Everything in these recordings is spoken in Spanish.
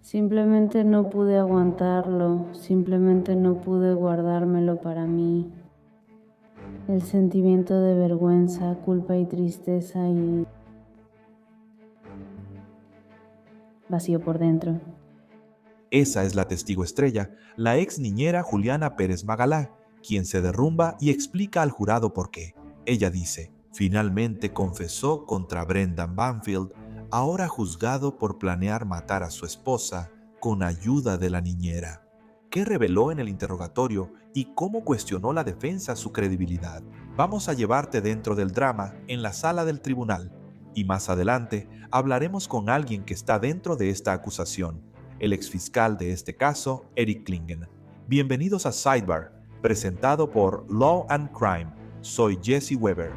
Simplemente no pude aguantarlo, simplemente no pude guardármelo para mí. El sentimiento de vergüenza, culpa y tristeza y vacío por dentro. Esa es la testigo estrella, la ex niñera Juliana Pérez Magalá, quien se derrumba y explica al jurado por qué. Ella dice, finalmente confesó contra Brendan Banfield, ahora juzgado por planear matar a su esposa con ayuda de la niñera. ¿Qué reveló en el interrogatorio y cómo cuestionó la defensa su credibilidad? Vamos a llevarte dentro del drama en la sala del tribunal y más adelante hablaremos con alguien que está dentro de esta acusación, el exfiscal de este caso, Eric Klingen. Bienvenidos a Sidebar, presentado por Law and Crime. Soy Jesse Weber.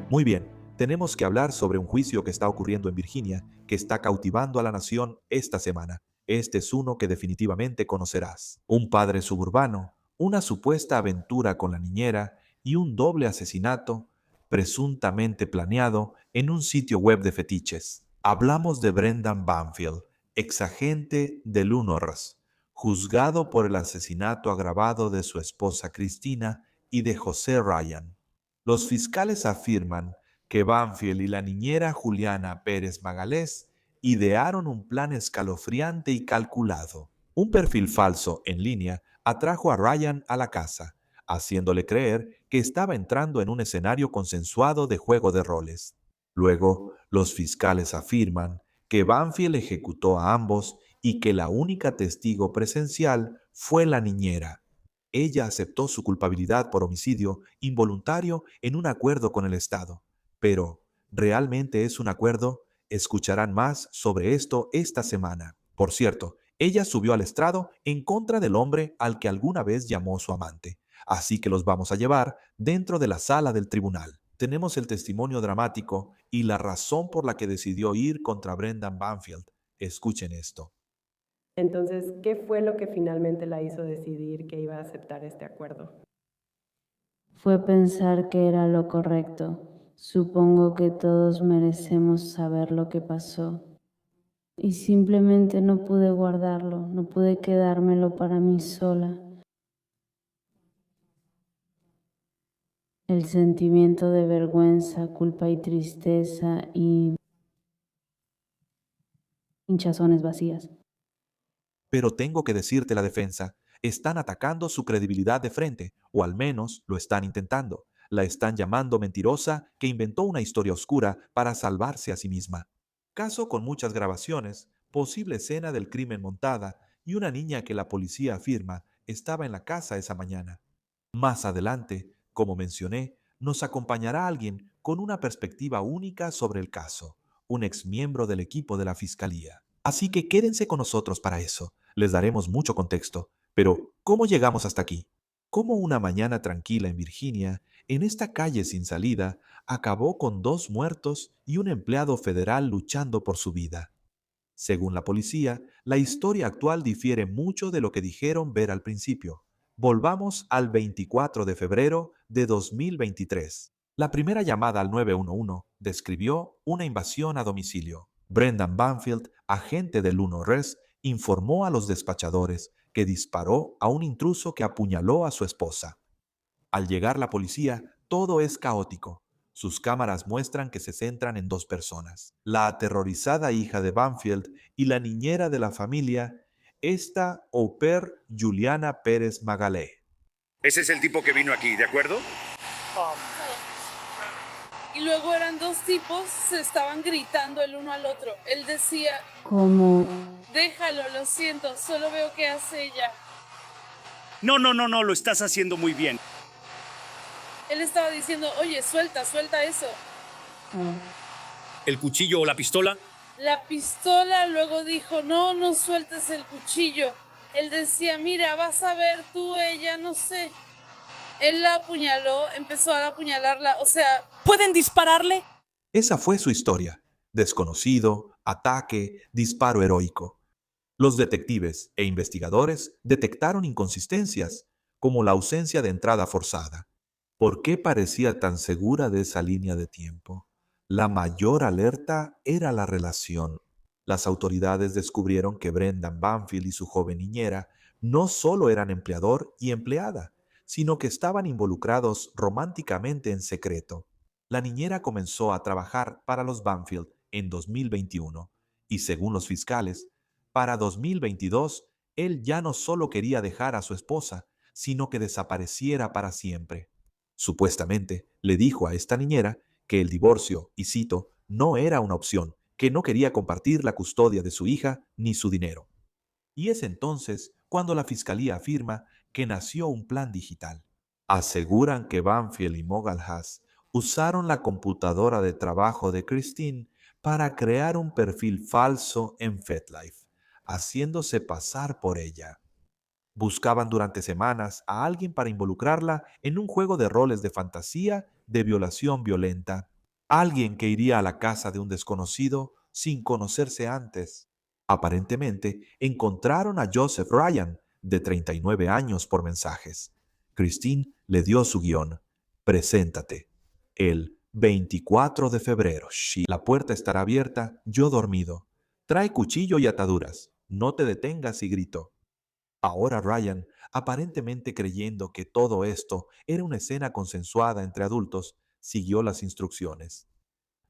Muy bien, tenemos que hablar sobre un juicio que está ocurriendo en Virginia, que está cautivando a la nación esta semana. Este es uno que definitivamente conocerás. Un padre suburbano, una supuesta aventura con la niñera y un doble asesinato presuntamente planeado en un sitio web de fetiches. Hablamos de Brendan Banfield, exagente del UNORS, juzgado por el asesinato agravado de su esposa Cristina y de José Ryan. Los fiscales afirman que Banfield y la niñera Juliana Pérez Magalés idearon un plan escalofriante y calculado. Un perfil falso en línea atrajo a Ryan a la casa, haciéndole creer que estaba entrando en un escenario consensuado de juego de roles. Luego, los fiscales afirman que Banfield ejecutó a ambos y que la única testigo presencial fue la niñera. Ella aceptó su culpabilidad por homicidio involuntario en un acuerdo con el Estado. Pero, ¿realmente es un acuerdo? Escucharán más sobre esto esta semana. Por cierto, ella subió al estrado en contra del hombre al que alguna vez llamó su amante. Así que los vamos a llevar dentro de la sala del tribunal. Tenemos el testimonio dramático y la razón por la que decidió ir contra Brendan Banfield. Escuchen esto. Entonces, ¿qué fue lo que finalmente la hizo decidir que iba a aceptar este acuerdo? Fue pensar que era lo correcto. Supongo que todos merecemos saber lo que pasó. Y simplemente no pude guardarlo, no pude quedármelo para mí sola. El sentimiento de vergüenza, culpa y tristeza y hinchazones vacías. Pero tengo que decirte la defensa, están atacando su credibilidad de frente, o al menos lo están intentando. La están llamando mentirosa que inventó una historia oscura para salvarse a sí misma. Caso con muchas grabaciones, posible escena del crimen montada y una niña que la policía afirma estaba en la casa esa mañana. Más adelante, como mencioné, nos acompañará alguien con una perspectiva única sobre el caso, un exmiembro del equipo de la Fiscalía. Así que quédense con nosotros para eso. Les daremos mucho contexto. Pero, ¿cómo llegamos hasta aquí? ¿Cómo una mañana tranquila en Virginia, en esta calle sin salida, acabó con 2 muertos y un empleado federal luchando por su vida? Según la policía, la historia actual difiere mucho de lo que dijeron ver al principio. Volvamos al 24 de febrero de 2023. La primera llamada al 911 describió una invasión a domicilio. Brendan Banfield, agente del UNORES, informó a los despachadores que disparó a un intruso que apuñaló a su esposa. Al llegar la policía, todo es caótico. Sus cámaras muestran que se centran en 2 personas, la aterrorizada hija de Banfield y la niñera de la familia, esta au pair Juliana Pérez Magalé. Ese es el tipo que vino aquí, ¿de acuerdo? Y luego eran 2 tipos, se estaban gritando el uno al otro. Él decía, Como déjalo, lo siento, solo veo qué hace ella. No, lo estás haciendo muy bien. Él estaba diciendo, oye, suelta eso. ¿El cuchillo o la pistola? La pistola luego dijo, no sueltes el cuchillo. Él decía, mira, vas a ver tú, ella, no sé. Él la apuñaló, empezó a apuñalarla, o sea, ¿pueden dispararle? Esa fue su historia. Desconocido, ataque, disparo heroico. Los detectives e investigadores detectaron inconsistencias, como la ausencia de entrada forzada. ¿Por qué parecía tan segura de esa línea de tiempo? La mayor alerta era la relación. Las autoridades descubrieron que Brendan Banfield y su joven niñera no solo eran empleador y empleada, sino que estaban involucrados románticamente en secreto. La niñera comenzó a trabajar para los Banfield en 2021 y, según los fiscales, para 2022 él ya no solo quería dejar a su esposa, sino que desapareciera para siempre. Supuestamente le dijo a esta niñera que el divorcio, y cito, no era una opción, que no quería compartir la custodia de su hija ni su dinero. Y es entonces cuando la fiscalía afirma que nació un plan digital. Aseguran que Banfield y Mogalhaz usaron la computadora de trabajo de Christine para crear un perfil falso en FetLife, haciéndose pasar por ella. Buscaban durante semanas a alguien para involucrarla en un juego de roles de fantasía de violación violenta. Alguien que iría a la casa de un desconocido sin conocerse antes. Aparentemente, encontraron a Joseph Ryan, de 39 años, por mensajes. Christine le dio su guión. Preséntate. El 24 de febrero. La puerta estará abierta, yo dormido. Trae cuchillo y ataduras. No te detengas y gritó. Ahora Ryan, aparentemente creyendo que todo esto era una escena consensuada entre adultos, siguió las instrucciones.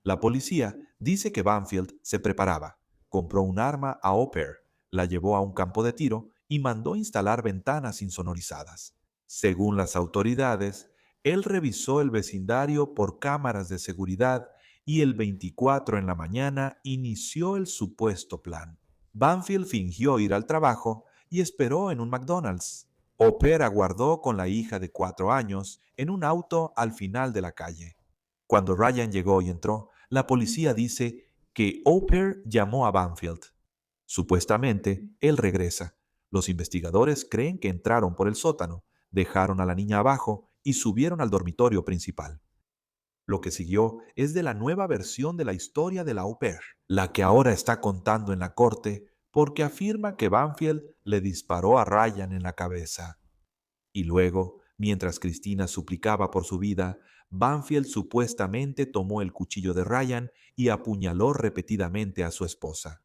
La policía dice que Banfield se preparaba, compró un arma a au pair, la llevó a un campo de tiro y mandó instalar ventanas insonorizadas. Según las autoridades, él revisó el vecindario por cámaras de seguridad y el 24 en la mañana inició el supuesto plan. Banfield fingió ir al trabajo y esperó en un McDonald's. Au pair aguardó con la hija de 4 años en un auto al final de la calle. Cuando Ryan llegó y entró, la policía dice que au pair llamó a Banfield. Supuestamente, él regresa. Los investigadores creen que entraron por el sótano, dejaron a la niña abajo y subieron al dormitorio principal. Lo que siguió es de la nueva versión de la historia de la au pair, la que ahora está contando en la corte porque afirma que Banfield le disparó a Ryan en la cabeza. Y luego, mientras Cristina suplicaba por su vida, Banfield supuestamente tomó el cuchillo de Ryan y apuñaló repetidamente a su esposa.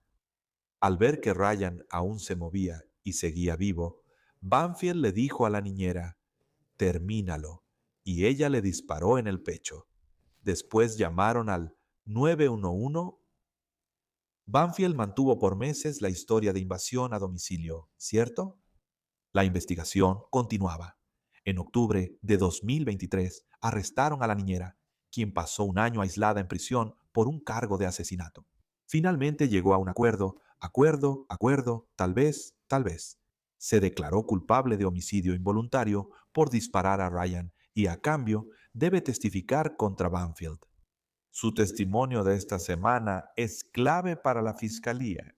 Al ver que Ryan aún se movía y seguía vivo, Banfield le dijo a la niñera, termínalo, y ella le disparó en el pecho. Después llamaron al 911. Banfield mantuvo por meses la historia de invasión a domicilio, ¿cierto? La investigación continuaba. En octubre de 2023 arrestaron a la niñera, quien pasó un año aislada en prisión por un cargo de asesinato. Finalmente llegó a un acuerdo, tal vez, tal vez. Se declaró culpable de homicidio involuntario por disparar a Ryan y a cambio debe testificar contra Banfield. Su testimonio de esta semana es clave para la fiscalía.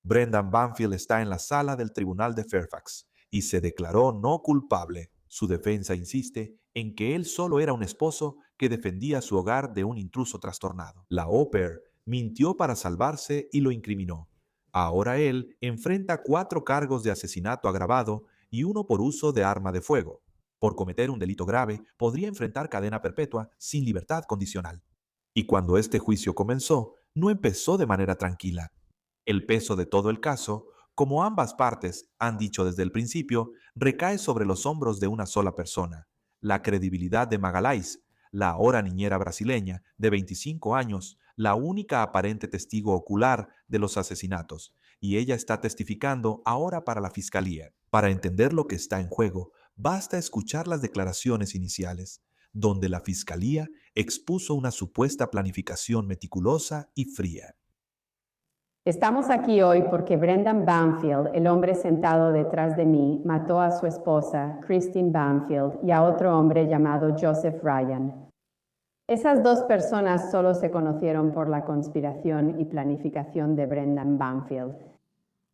Brendan Banfield está en la sala del tribunal de Fairfax y se declaró no culpable. Su defensa insiste en que él solo era un esposo que defendía su hogar de un intruso trastornado. La au pair mintió para salvarse y lo incriminó. Ahora él enfrenta 4 cargos de asesinato agravado y 1 por uso de arma de fuego. Por cometer un delito grave, podría enfrentar cadena perpetua sin libertad condicional. Y cuando este juicio comenzó, no empezó de manera tranquila. El peso de todo el caso, como ambas partes han dicho desde el principio, recae sobre los hombros de una sola persona, la credibilidad de Magalhães, la ahora niñera brasileña de 25 años, la única aparente testigo ocular de los asesinatos, y ella está testificando ahora para la fiscalía. Para entender lo que está en juego, basta escuchar las declaraciones iniciales, donde la fiscalía expuso una supuesta planificación meticulosa y fría. Estamos aquí hoy porque Brendan Banfield, el hombre sentado detrás de mí, mató a su esposa, Christine Banfield, y a otro hombre llamado Joseph Ryan. Esas 2 personas solo se conocieron por la conspiración y planificación de Brendan Banfield.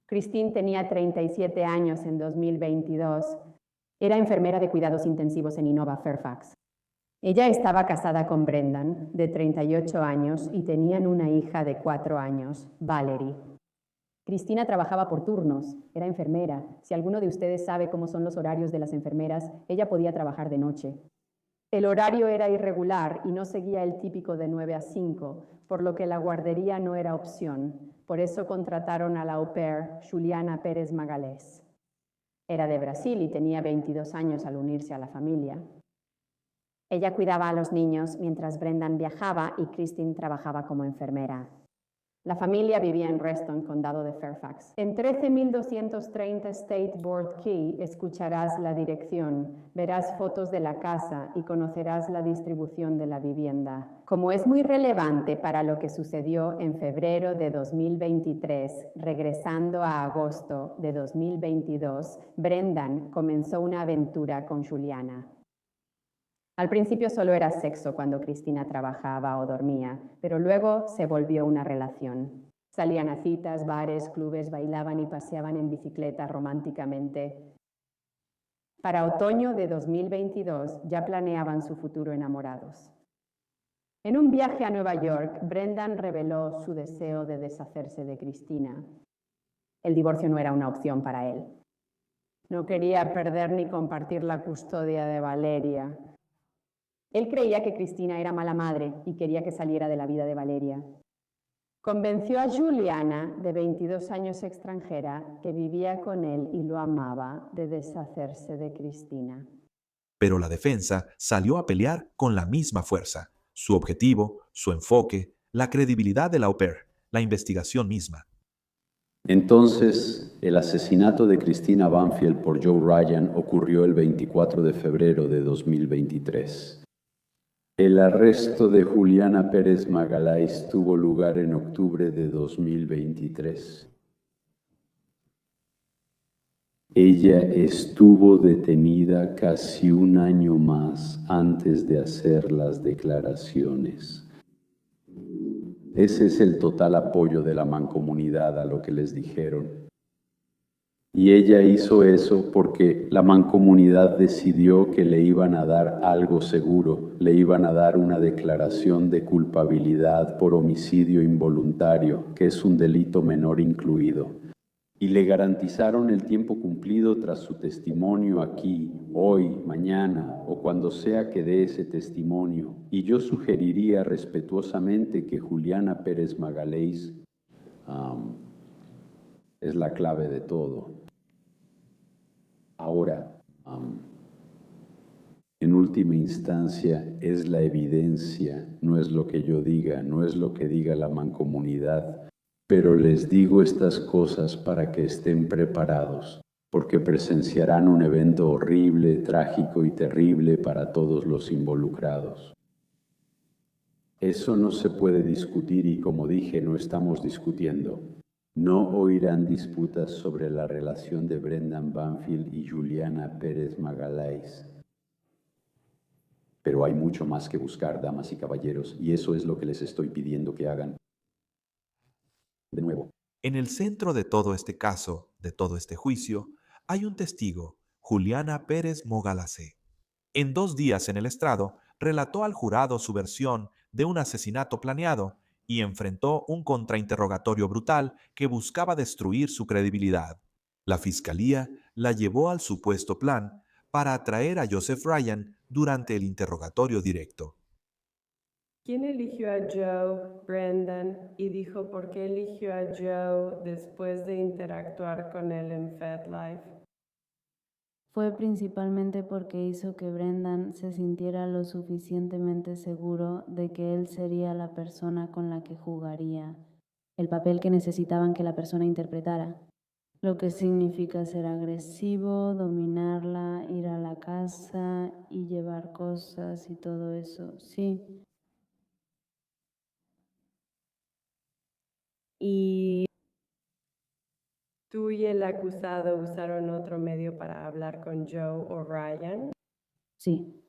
Christine tenía 37 años en 2022. Era enfermera de cuidados intensivos en Inova Fairfax. Ella estaba casada con Brendan, de 38 años, y tenían una hija de 4 años, Valerie. Cristina trabajaba por turnos, era enfermera. Si alguno de ustedes sabe cómo son los horarios de las enfermeras, ella podía trabajar de noche. El horario era irregular y no seguía el típico de 9 a 5, por lo que la guardería no era opción. Por eso contrataron a la au pair Juliana Pérez Magalhães. Era de Brasil y tenía 22 años al unirse a la familia. Ella cuidaba a los niños mientras Brendan viajaba y Christine trabajaba como enfermera. La familia vivía en Reston, condado de Fairfax. En 13.230 State Board Key escucharás la dirección, verás fotos de la casa y conocerás la distribución de la vivienda. Como es muy relevante para lo que sucedió en febrero de 2023, regresando a agosto de 2022, Brendan comenzó una aventura con Juliana. Al principio solo era sexo cuando Cristina trabajaba o dormía, pero luego se volvió una relación. Salían a citas, bares, clubes, bailaban y paseaban en bicicleta románticamente. Para otoño de 2022 ya planeaban su futuro enamorados. En un viaje a Nueva York, Brendan reveló su deseo de deshacerse de Cristina. El divorcio no era una opción para él. No quería perder ni compartir la custodia de Valeria. Él creía que Cristina era mala madre y quería que saliera de la vida de Valeria. Convenció a Juliana, de 22 años extranjera, que vivía con él y lo amaba, de deshacerse de Cristina. Pero la defensa salió a pelear con la misma fuerza. Su objetivo, su enfoque, la credibilidad de la au pair, la investigación misma. Entonces, el asesinato de Cristina Banfield por Joe Ryan ocurrió el 24 de febrero de 2023. El arresto de Juliana Pérez Magalhães tuvo lugar en octubre de 2023. Ella estuvo detenida casi un año más antes de hacer las declaraciones. Ese es el total apoyo de la mancomunidad a lo que les dijeron. Y ella hizo eso porque la mancomunidad decidió que le iban a dar algo seguro, le iban a dar una declaración de culpabilidad por homicidio involuntario, que es un delito menor incluido. Y le garantizaron el tiempo cumplido tras su testimonio aquí, hoy, mañana o cuando sea que dé ese testimonio. Y yo sugeriría respetuosamente que Juliana Pérez Magalhães es la clave de todo. Ahora, en última instancia, es la evidencia, no es lo que yo diga, no es lo que diga la mancomunidad, pero les digo estas cosas para que estén preparados, porque presenciarán un evento horrible, trágico y terrible para todos los involucrados. Eso no se puede discutir y, como dije, no estamos discutiendo. No oirán disputas sobre la relación de Brendan Banfield y Juliana Pérez Magalhães. Pero hay mucho más que buscar, damas y caballeros, y eso es lo que les estoy pidiendo que hagan. De nuevo. En el centro de todo este caso, de todo este juicio, hay un testigo, Juliana Pérez Magalhães. En 2 días en el estrado, relató al jurado su versión de un asesinato planeado y enfrentó un contrainterrogatorio brutal que buscaba destruir su credibilidad. La fiscalía la llevó al supuesto plan para atraer a Joseph Ryan durante el interrogatorio directo. ¿Quién eligió a Joe, Brendan, y dijo por qué eligió a Joe después de interactuar con él en FetLife? Fue principalmente porque hizo que Brendan se sintiera lo suficientemente seguro de que él sería la persona con la que jugaría, el papel que necesitaban que la persona interpretara. Lo que significa ser agresivo, dominarla, ir a la casa y llevar cosas y todo eso, sí. Y tú y el acusado usaron otro medio para hablar con Joe o Ryan. Sí.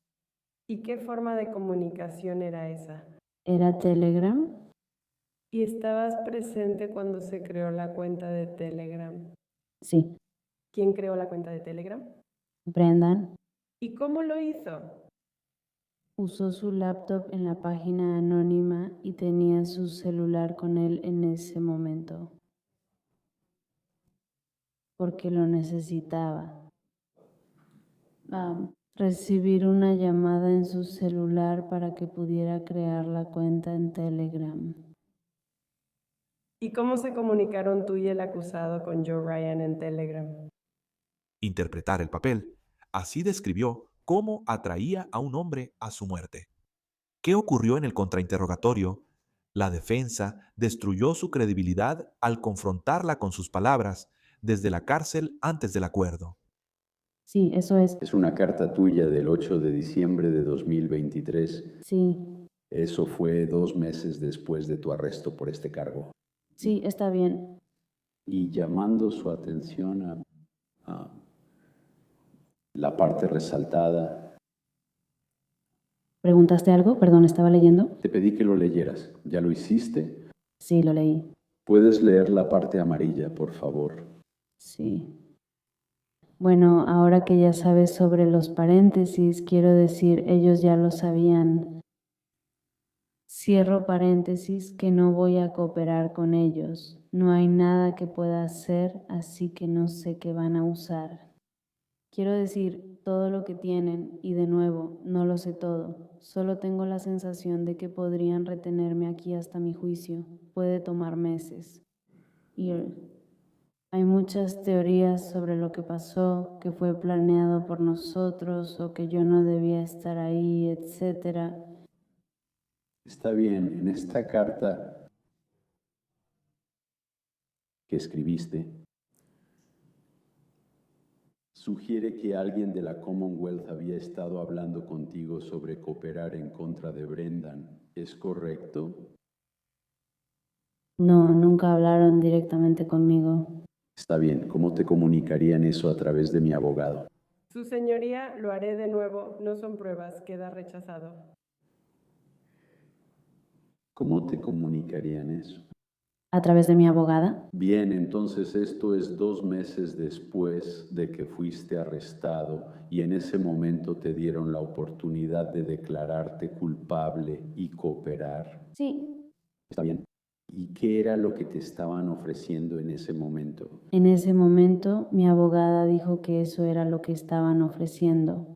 ¿Y qué forma de comunicación era esa? ¿Era Telegram? ¿Y estabas presente cuando se creó la cuenta de Telegram? Sí. ¿Quién creó la cuenta de Telegram? Brendan. ¿Y cómo lo hizo? Usó su laptop en la página anónima y tenía su celular con él en ese momento. Porque lo necesitaba. recibir una llamada en su celular para que pudiera crear la cuenta en Telegram. ¿Y cómo se comunicaron tú y el acusado con Joe Ryan en Telegram? Interpretar el papel. Así describió cómo atraía a un hombre a su muerte. ¿Qué ocurrió en el contrainterrogatorio? La defensa destruyó su credibilidad al confrontarla con sus palabras desde la cárcel antes del acuerdo. Sí, eso es. Es una carta tuya del 8 de diciembre de 2023. Sí, Eso fue 2 meses después de tu arresto por este cargo. sí, está bien. Y llamando su atención a la parte resaltada, ¿Preguntaste algo? Perdón, estaba leyendo. te pedí que lo leyeras. ¿Ya lo hiciste? Sí, lo leí. ¿Puedes leer la parte amarilla, por favor? Sí. Bueno, ahora que ya sabes sobre los paréntesis, quiero decir, ellos ya lo sabían. Cierro paréntesis que no voy a cooperar con ellos. No hay nada que pueda hacer, así que no sé qué van a usar. Quiero decir todo lo que tienen y de nuevo, no lo sé todo. Solo tengo la sensación de que podrían retenerme aquí hasta mi juicio. Puede tomar meses. Y hay muchas teorías sobre lo que pasó, que fue planeado por nosotros o que yo no debía estar ahí, etcétera. Está bien, en esta carta que escribiste, sugiere que alguien de la Commonwealth había estado hablando contigo sobre cooperar en contra de Brendan. ¿Es correcto? No, nunca hablaron directamente conmigo. Está bien, ¿cómo te comunicarían eso a través de mi abogado? Su señoría, lo haré de nuevo, no son pruebas, queda rechazado. ¿Cómo te comunicarían eso? ¿A través de mi abogada? Bien, entonces esto es 2 meses después de que fuiste arrestado y en ese momento te dieron la oportunidad de declararte culpable y cooperar. Sí. Está bien. ¿Y qué era lo que te estaban ofreciendo en ese momento? En ese momento, mi abogada dijo que eso era lo que estaban ofreciendo.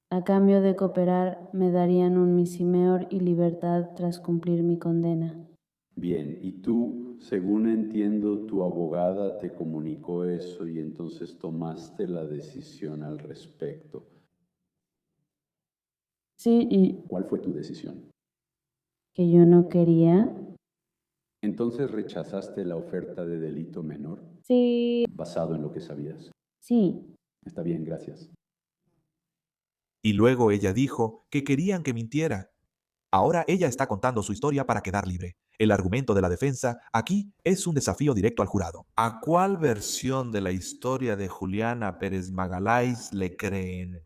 A cambio de cooperar, me darían un misdemeanor y libertad tras cumplir mi condena. Bien, y tú, según entiendo, tu abogada te comunicó eso y entonces tomaste la decisión al respecto. Sí, y ¿Cuál fue tu decisión? que yo no quería. Entonces rechazaste la oferta de delito menor Sí, basado en lo que sabías. sí. Está bien, gracias. Y luego ella dijo que querían que mintiera. Ahora ella está contando su historia para quedar libre. El argumento de la defensa aquí es un desafío directo al jurado. ¿A cuál versión de la historia de Juliana Pérez Magalhães le creen?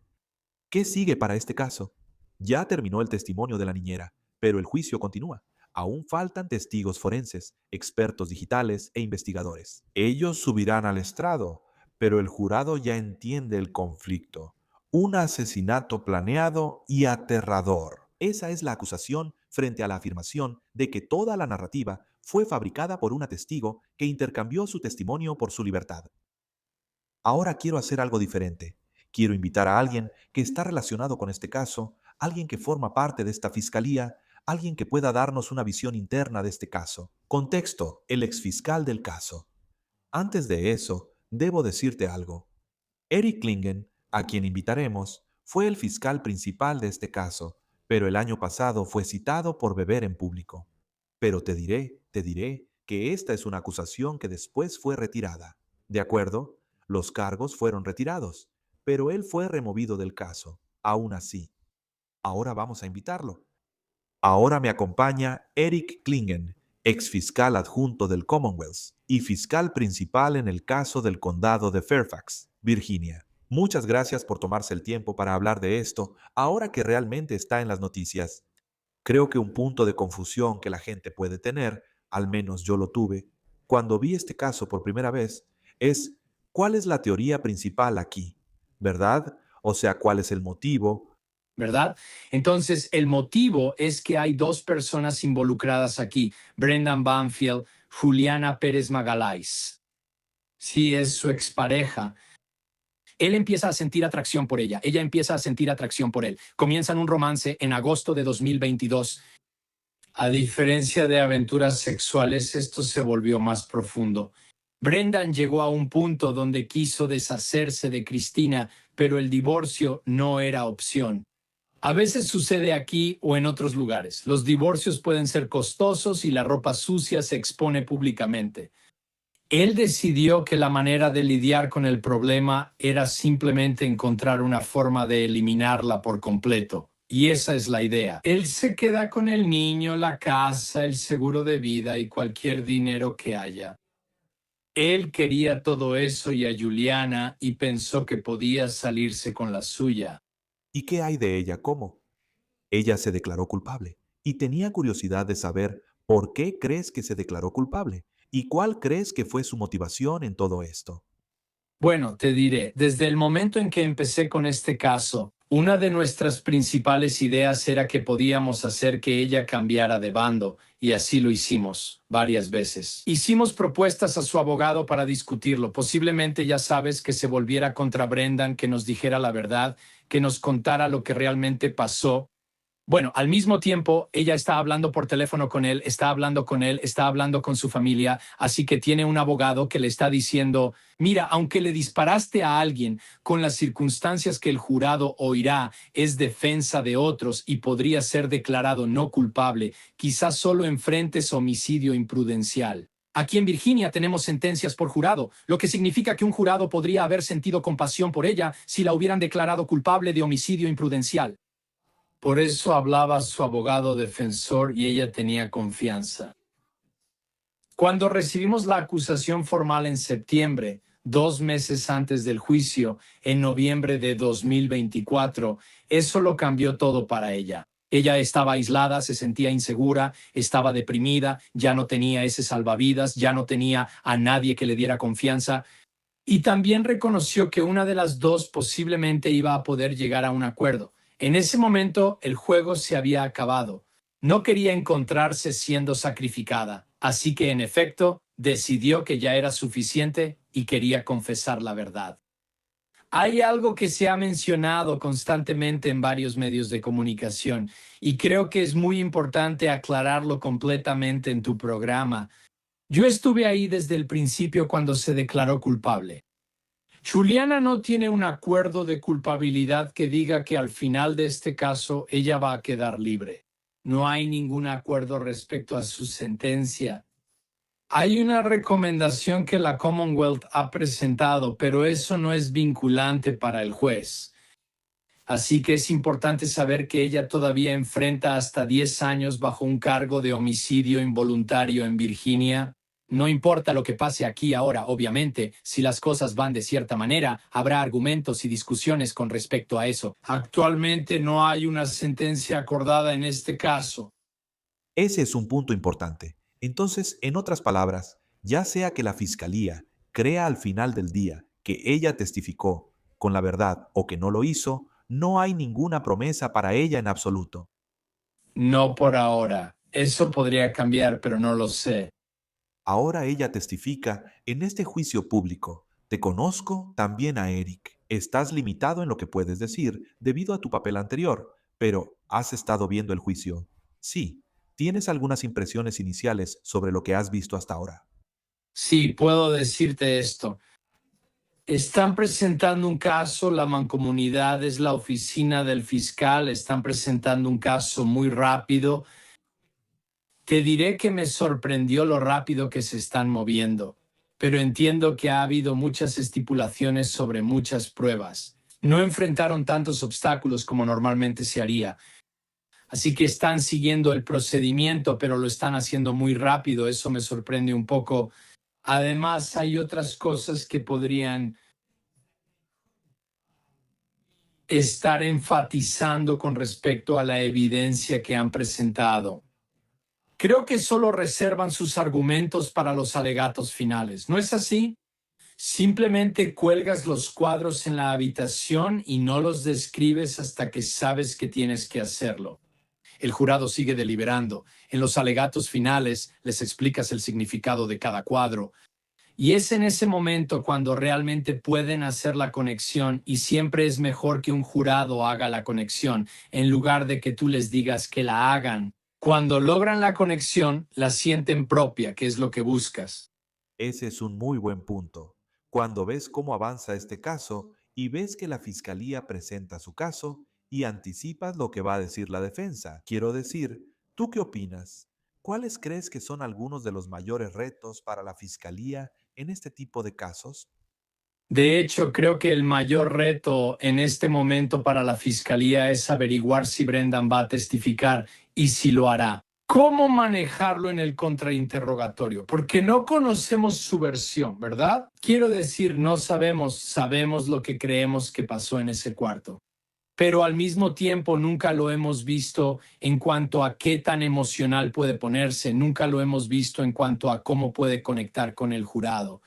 ¿Qué sigue para este caso? Ya terminó el testimonio de la niñera, pero el juicio continúa. Aún faltan testigos forenses, expertos digitales e investigadores. Ellos subirán al estrado, pero el jurado ya entiende el conflicto. Un asesinato planeado y aterrador. Esa es la acusación frente a la afirmación de que toda la narrativa fue fabricada por una testigo que intercambió su testimonio por su libertad. Ahora quiero hacer algo diferente. Quiero invitar a alguien que está relacionado con este caso, alguien que forma parte de esta fiscalía, alguien que pueda darnos una visión interna de este caso. Contexto: el exfiscal del caso. Antes de eso, debo decirte algo. Eric Klingen, a quien invitaremos, fue el fiscal principal de este caso, pero el año pasado fue citado por beber en público. Pero te diré que esta es una acusación que después fue retirada. ¿De acuerdo? Los cargos fueron retirados, pero él fue removido del caso. Aún así, ahora vamos a invitarlo. Ahora me acompaña Eric Klingen, ex fiscal adjunto del Commonwealth y fiscal principal en el caso del condado de Fairfax, Virginia. Muchas gracias por tomarse el tiempo para hablar de esto ahora que realmente está en las noticias. Creo que un punto de confusión que la gente puede tener, al menos yo lo tuve, cuando vi este caso por primera vez, es ¿cuál es la teoría principal aquí? ¿Verdad? O sea, ¿cuál es el motivo? ¿Verdad? Entonces, el motivo es que hay 2 personas involucradas aquí, Brendan Banfield, Juliana Pérez Magalhães. Sí, es su expareja. Él empieza a sentir atracción por ella, ella empieza a sentir atracción por él. Comienzan un romance en agosto de 2022. A diferencia de aventuras sexuales, esto se volvió más profundo. Brendan llegó a un punto donde quiso deshacerse de Cristina, pero el divorcio no era opción. A veces sucede aquí o en otros lugares. Los divorcios pueden ser costosos y la ropa sucia se expone públicamente. Él decidió que la manera de lidiar con el problema era simplemente encontrar una forma de eliminarla por completo. Y esa es la idea. Él se queda con el niño, la casa, el seguro de vida y cualquier dinero que haya. Él quería todo eso y a Juliana y pensó que podía salirse con la suya. ¿Y qué hay de ella? ¿Cómo? Ella se declaró culpable y tenía curiosidad de saber por qué crees que se declaró culpable y cuál crees que fue su motivación en todo esto. Bueno, te diré, desde el momento en que empecé con este caso, una de nuestras principales ideas era que podíamos hacer que ella cambiara de bando, y así lo hicimos varias veces. Hicimos propuestas a su abogado para discutirlo. Posiblemente ya sabes que se volviera contra Brendan, que nos dijera la verdad, que nos contara lo que realmente pasó. Bueno, al mismo tiempo, ella está hablando por teléfono con él, está hablando con él, está hablando con su familia, así que tiene un abogado que le está diciendo, mira, aunque le disparaste a alguien, con las circunstancias que el jurado oirá, es defensa de otros y podría ser declarado no culpable, quizás solo enfrentes homicidio imprudencial. Aquí en Virginia tenemos sentencias por jurado, lo que significa que un jurado podría haber sentido compasión por ella si la hubieran declarado culpable de homicidio imprudencial. Por eso hablaba su abogado defensor y ella tenía confianza. Cuando recibimos la acusación formal en septiembre, 2 meses antes del juicio, en noviembre de 2024, eso lo cambió todo para ella. Ella estaba aislada, se sentía insegura, estaba deprimida, ya no tenía ese salvavidas, ya no tenía a nadie que le diera confianza. Y también reconoció que una de las dos posiblemente iba a poder llegar a un acuerdo. En ese momento el juego se había acabado. No quería encontrarse siendo sacrificada, así que en efecto decidió que ya era suficiente y quería confesar la verdad. Hay algo que se ha mencionado constantemente en varios medios de comunicación y creo que es muy importante aclararlo completamente en tu programa. Yo estuve ahí desde el principio cuando se declaró culpable. Juliana no tiene un acuerdo de culpabilidad que diga que al final de este caso ella va a quedar libre. No hay ningún acuerdo respecto a su sentencia. Hay una recomendación que la Commonwealth ha presentado, pero eso no es vinculante para el juez. Así que es importante saber que ella todavía enfrenta hasta 10 años bajo un cargo de homicidio involuntario en Virginia. No importa lo que pase aquí ahora, obviamente, si las cosas van de cierta manera, habrá argumentos y discusiones con respecto a eso. Actualmente no hay una sentencia acordada en este caso. Ese es un punto importante. Entonces, en otras palabras, ya sea que la fiscalía crea al final del día que ella testificó con la verdad o que no lo hizo, no hay ninguna promesa para ella en absoluto. No por ahora. Eso podría cambiar, pero no lo sé. Ahora ella testifica en este juicio público. Te conozco también a Eric. Estás limitado en lo que puedes decir debido a tu papel anterior, pero ¿has estado viendo el juicio? Sí. ¿Tienes algunas impresiones iniciales sobre lo que has visto hasta ahora? Sí, puedo decirte esto. Están presentando un caso, la mancomunidad es la oficina del fiscal, están presentando un caso muy rápido. Te diré que me sorprendió lo rápido que se están moviendo, pero entiendo que ha habido muchas estipulaciones sobre muchas pruebas. No enfrentaron tantos obstáculos como normalmente se haría. Así que están siguiendo el procedimiento, pero lo están haciendo muy rápido. Eso me sorprende un poco. Además, hay otras cosas que podrían estar enfatizando con respecto a la evidencia que han presentado. Creo que solo reservan sus argumentos para los alegatos finales. ¿No es así? Simplemente cuelgas los cuadros en la habitación y no los describes hasta que sabes que tienes que hacerlo. El jurado sigue deliberando. En los alegatos finales les explicas el significado de cada cuadro. Y es en ese momento cuando realmente pueden hacer la conexión y siempre es mejor que un jurado haga la conexión en lugar de que tú les digas que la hagan. Cuando logran la conexión, la sienten propia, que es lo que buscas. Ese es un muy buen punto. Cuando ves cómo avanza este caso y ves que la fiscalía presenta su caso y anticipas lo que va a decir la defensa. Quiero decir, ¿tú qué opinas? ¿Cuáles crees que son algunos de los mayores retos para la fiscalía en este tipo de casos? De hecho, creo que el mayor reto en este momento para la fiscalía es averiguar si Brendan va a testificar y si lo hará. ¿Cómo manejarlo en el contrainterrogatorio? Porque no conocemos su versión, ¿verdad? Quiero decir, no sabemos lo que creemos que pasó en ese cuarto. Pero al mismo tiempo nunca lo hemos visto en cuanto a qué tan emocional puede ponerse, nunca lo hemos visto en cuanto a cómo puede conectar con el jurado.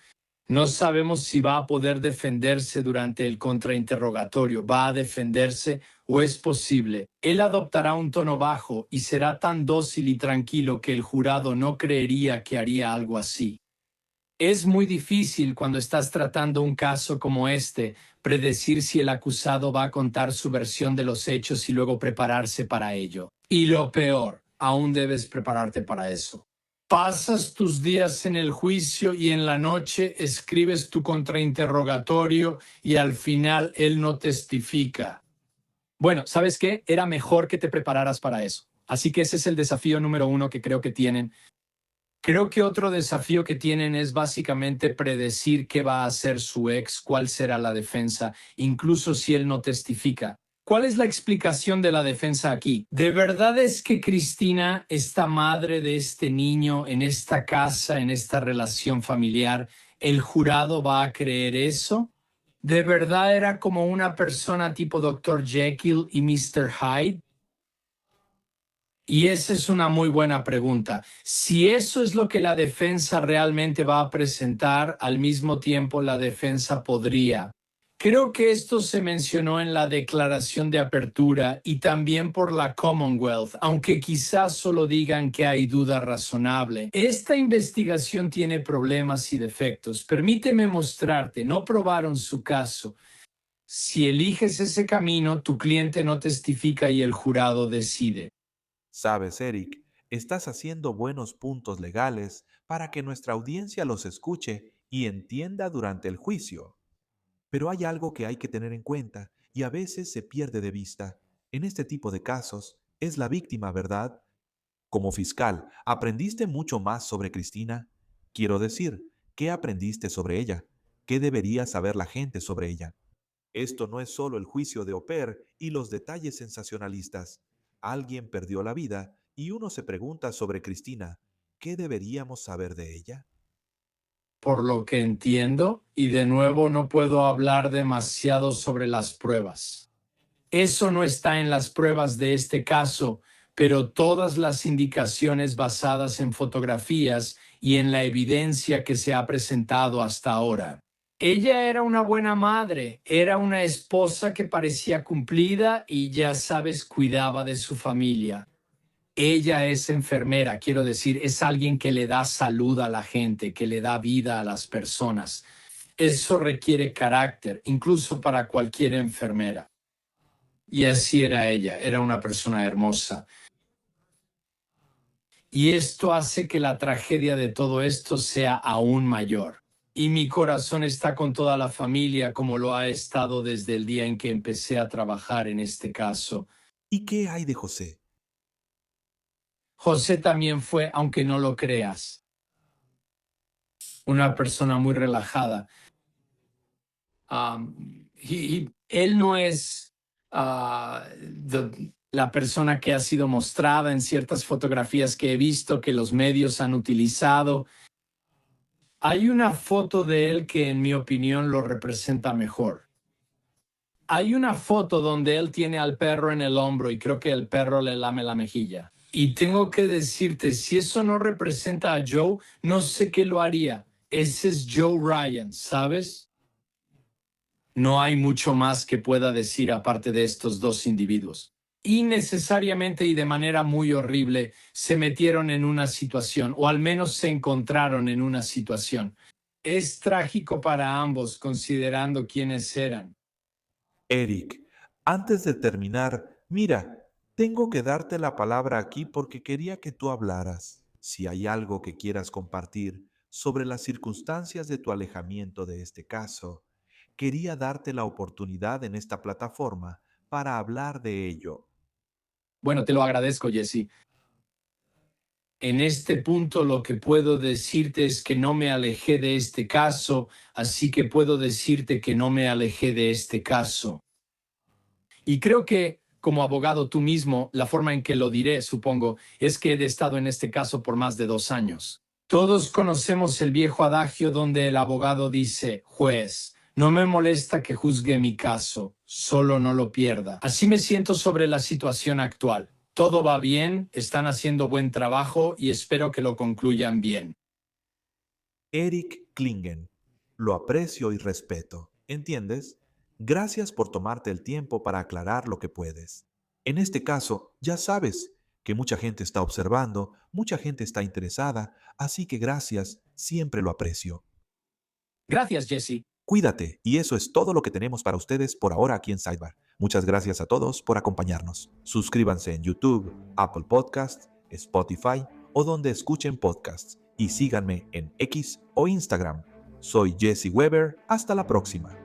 No sabemos si va a poder defenderse durante el contrainterrogatorio. ¿Va a defenderse o es posible? Él adoptará un tono bajo y será tan dócil y tranquilo que el jurado no creería que haría algo así. Es muy difícil cuando estás tratando un caso como este, predecir si el acusado va a contar su versión de los hechos y luego prepararse para ello. Y lo peor, aún debes prepararte para eso. Pasas tus días en el juicio y en la noche escribes tu contrainterrogatorio y al final él no testifica. Bueno, ¿sabes qué? Era mejor que te prepararas para eso. Así que ese es el desafío número 1 que creo que tienen. Creo que otro desafío que tienen es básicamente predecir qué va a hacer su ex, cuál será la defensa, incluso si él no testifica. ¿Cuál es la explicación de la defensa aquí? ¿De verdad es que Cristina, esta madre de este niño en esta casa, en esta relación familiar, el jurado va a creer eso? ¿De verdad era como una persona tipo Dr. Jekyll y Mr. Hyde? Y esa es una muy buena pregunta. Si eso es lo que la defensa realmente va a presentar, al mismo tiempo la defensa podría. Creo que esto se mencionó en la declaración de apertura y también por la Commonwealth, aunque quizás solo digan que hay duda razonable. Esta investigación tiene problemas y defectos. Permíteme mostrarte, no probaron su caso. Si eliges ese camino, tu cliente no testifica y el jurado decide. Sabes, Eric, estás haciendo buenos puntos legales para que nuestra audiencia los escuche y entienda durante el juicio. Pero hay algo que hay que tener en cuenta y a veces se pierde de vista. En este tipo de casos, es la víctima, ¿verdad? Como fiscal, ¿aprendiste mucho más sobre Cristina? Quiero decir, ¿qué aprendiste sobre ella? ¿Qué debería saber la gente sobre ella? Esto no es solo el juicio de Au Pair y los detalles sensacionalistas. Alguien perdió la vida y uno se pregunta sobre Cristina. ¿Qué deberíamos saber de ella? Por lo que entiendo, y de nuevo no puedo hablar demasiado sobre las pruebas. Eso no está en las pruebas de este caso, pero todas las indicaciones basadas en fotografías y en la evidencia que se ha presentado hasta ahora. Ella era una buena madre, era una esposa que parecía cumplida y ya sabes, cuidaba de su familia. Ella es enfermera, quiero decir, es alguien que le da salud a la gente, que le da vida a las personas. Eso requiere carácter, incluso para cualquier enfermera. Y así era ella, era una persona hermosa. Y esto hace que la tragedia de todo esto sea aún mayor. Y mi corazón está con toda la familia, como lo ha estado desde el día en que empecé a trabajar en este caso. ¿Y qué hay de José? José también fue, aunque no lo creas, una persona muy relajada. Él no es la persona que ha sido mostrada en ciertas fotografías que he visto que los medios han utilizado. Hay una foto de él que en mi opinión lo representa mejor. Hay una foto donde él tiene al perro en el hombro y creo que el perro le lame la mejilla. Y tengo que decirte, si eso no representa a Joe, no sé qué lo haría. Ese es Joe Ryan, ¿sabes? No hay mucho más que pueda decir aparte de estos dos individuos. Innecesariamente y de manera muy horrible se metieron en una situación, o al menos se encontraron en una situación. Es trágico para ambos considerando quiénes eran. Eric, antes de terminar, mira, tengo que darte la palabra aquí porque quería que tú hablaras. Si hay algo que quieras compartir sobre las circunstancias de tu alejamiento de este caso, quería darte la oportunidad en esta plataforma para hablar de ello. Bueno, te lo agradezco, Jesse. En este punto lo que puedo decirte es que no me alejé de este caso, así que puedo decirte que no me alejé de este caso. Y creo que, como abogado tú mismo, la forma en que lo diré, supongo, es que he estado en este caso por más de 2 años. Todos conocemos el viejo adagio donde el abogado dice, juez, no me molesta que juzgue mi caso, solo no lo pierda. Así me siento sobre la situación actual. Todo va bien, están haciendo buen trabajo y espero que lo concluyan bien. Eric Klingen, lo aprecio y respeto, ¿entiendes? Gracias por tomarte el tiempo para aclarar lo que puedes. En este caso, ya sabes que mucha gente está observando, mucha gente está interesada, así que gracias, siempre lo aprecio. Gracias, Jesse. Cuídate, y eso es todo lo que tenemos para ustedes por ahora aquí en Sidebar. Muchas gracias a todos por acompañarnos. Suscríbanse en YouTube, Apple Podcasts, Spotify o donde escuchen podcasts y síganme en X o Instagram. Soy Jesse Weber, hasta la próxima.